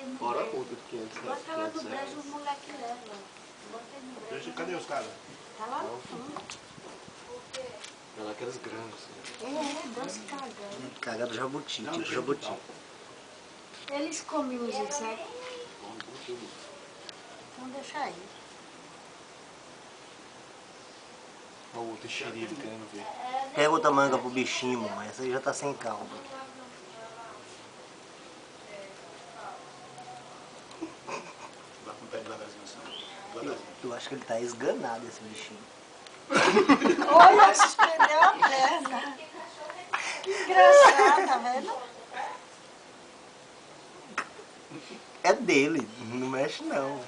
aí no Fora a brejo. multa de 500 reais. Bota lá no brejo, os moleques levam. Bota aí no brejo. Cadê os caras? Tá lá no fundo. É lá aquelas grandes. Doce cagando. Cagada do jabuti, tipo jabuti. Eles comem os insetos. Então deixa aí. Olha o outro enxerido querendo ver. Pega outra manga pro bichinho, mamãe. Essa aí já tá sem caldo. Vai com o pé devagarzinho assim. Eu acho que ele tá esganado, esse bichinho. Olha, suspendeu a perna. Que engraçado, tá vendo? É dele, não mexe não.